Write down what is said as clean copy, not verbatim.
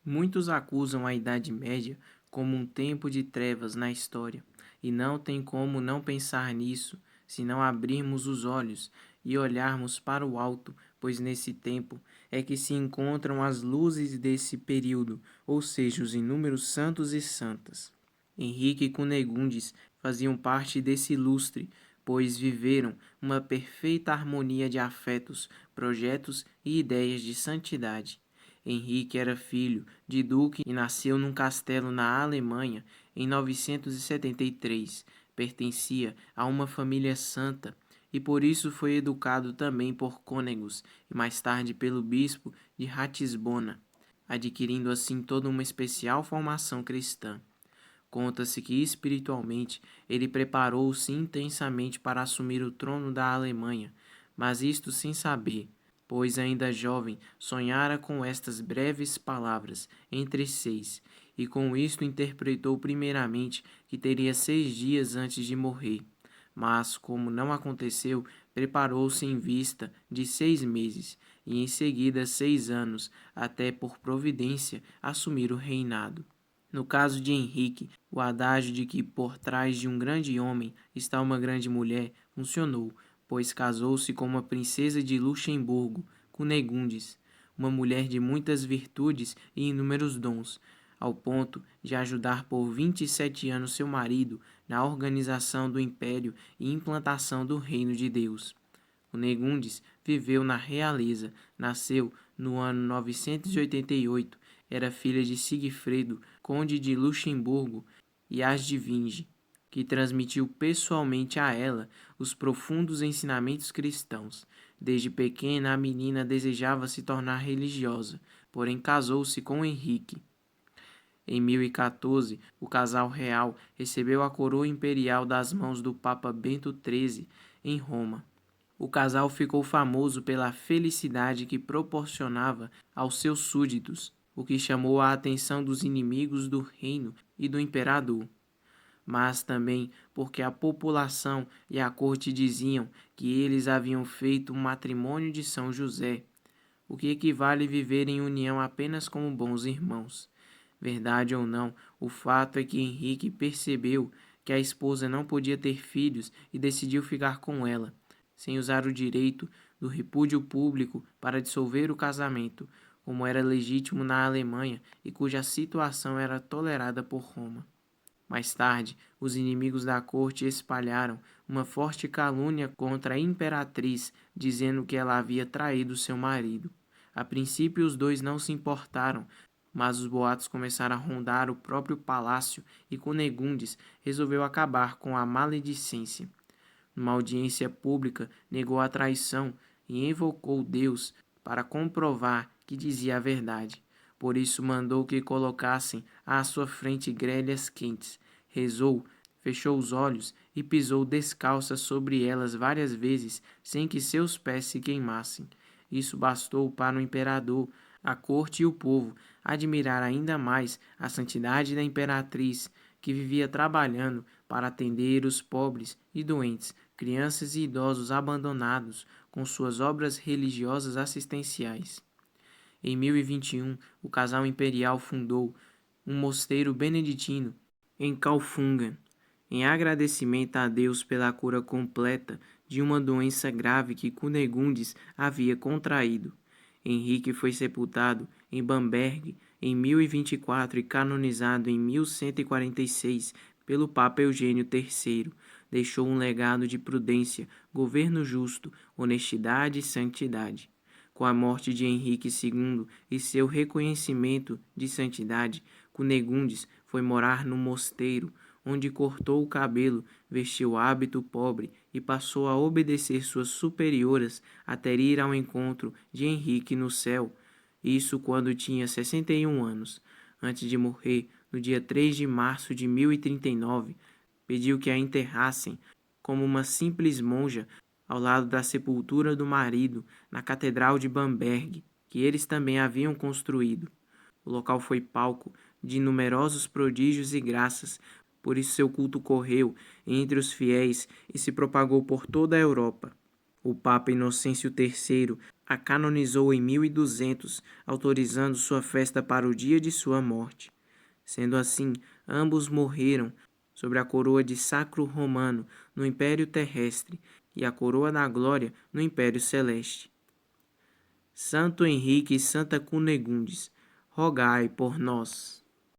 Muitos acusam a Idade Média como um tempo de trevas na história, e não tem como não pensar nisso se não abrirmos os olhos e olharmos para o alto, pois nesse tempo é que se encontram as luzes desse período, ou seja, os inúmeros santos e santas. Henrique e Cunegundes faziam parte desse lustre, pois viveram uma perfeita harmonia de afetos, projetos e ideias de santidade. Henrique era filho de duque e nasceu num castelo na Alemanha em 973. Pertencia a uma família santa e por isso foi educado também por cônegos e mais tarde pelo bispo de Ratisbona, adquirindo assim toda uma especial formação cristã. Conta-se que espiritualmente ele preparou-se intensamente para assumir o trono da Alemanha, mas isto sem saber, pois ainda jovem sonhara com estas breves palavras, entre seis, e com isto interpretou primeiramente que teria 6 dias antes de morrer. Mas, como não aconteceu, preparou-se em vista de 6 meses, e em seguida 6 anos, até por providência assumir o reinado. No caso de Henrique, o adágio de que por trás de um grande homem está uma grande mulher funcionou, pois casou-se com uma princesa de Luxemburgo, Cunegundes, uma mulher de muitas virtudes e inúmeros dons, ao ponto de ajudar por 27 anos seu marido na organização do império e implantação do reino de Deus. Cunegundes viveu na realeza, nasceu no ano 988, era filha de Sigfredo, conde de Luxemburgo e Asdivinge, que transmitiu pessoalmente a ela os profundos ensinamentos cristãos. Desde pequena, a menina desejava se tornar religiosa, porém casou-se com Henrique. Em 1014, o casal real recebeu a coroa imperial das mãos do Papa Bento XIII em Roma. O casal ficou famoso pela felicidade que proporcionava aos seus súditos, o que chamou a atenção dos inimigos do reino e do imperador, mas também porque a população e a corte diziam que eles haviam feito um matrimônio de São José, o que equivale a viver em união apenas como bons irmãos. Verdade ou não, o fato é que Henrique percebeu que a esposa não podia ter filhos e decidiu ficar com ela, sem usar o direito do repúdio público para dissolver o casamento, como era legítimo na Alemanha e cuja situação era tolerada por Roma. Mais tarde, os inimigos da corte espalharam uma forte calúnia contra a imperatriz, dizendo que ela havia traído seu marido. A princípio, os dois não se importaram, mas os boatos começaram a rondar o próprio palácio e Cunegundes resolveu acabar com a maledicência. Numa audiência pública, negou a traição e invocou Deus para comprovar que dizia a verdade. Por isso mandou que colocassem à sua frente grelhas quentes. Rezou, fechou os olhos e pisou descalça sobre elas várias vezes, sem que seus pés se queimassem. Isso bastou para o imperador, a corte e o povo admirar ainda mais a santidade da imperatriz, que vivia trabalhando para atender os pobres e doentes, crianças e idosos abandonados, com suas obras religiosas assistenciais. Em 1021, o casal imperial fundou um mosteiro beneditino em Kaufungen, em agradecimento a Deus pela cura completa de uma doença grave que Cunegundes havia contraído. Henrique foi sepultado em Bamberg em 1024 e canonizado em 1146 pelo Papa Eugênio III. Deixou um legado de prudência, governo justo, honestidade e santidade. Com a morte de Henrique II e seu reconhecimento de santidade, Cunegundes foi morar no mosteiro, onde cortou o cabelo, vestiu hábito pobre e passou a obedecer suas superioras até ir ao encontro de Henrique no céu, isso quando tinha 61 anos. Antes de morrer, no dia 3 de março de 1039, pediu que a enterrassem como uma simples monja ao lado da sepultura do marido na Catedral de Bamberg, que eles também haviam construído. O local foi palco de numerosos prodígios e graças, por isso seu culto correu entre os fiéis e se propagou por toda a Europa. O Papa Inocêncio III a canonizou em 1200, autorizando sua festa para o dia de sua morte. Sendo assim, ambos morreram sobre a coroa de sacro romano no Império Terrestre e a coroa da glória no Império Celeste. Santo Henrique e Santa Cunegundes, rogai por nós.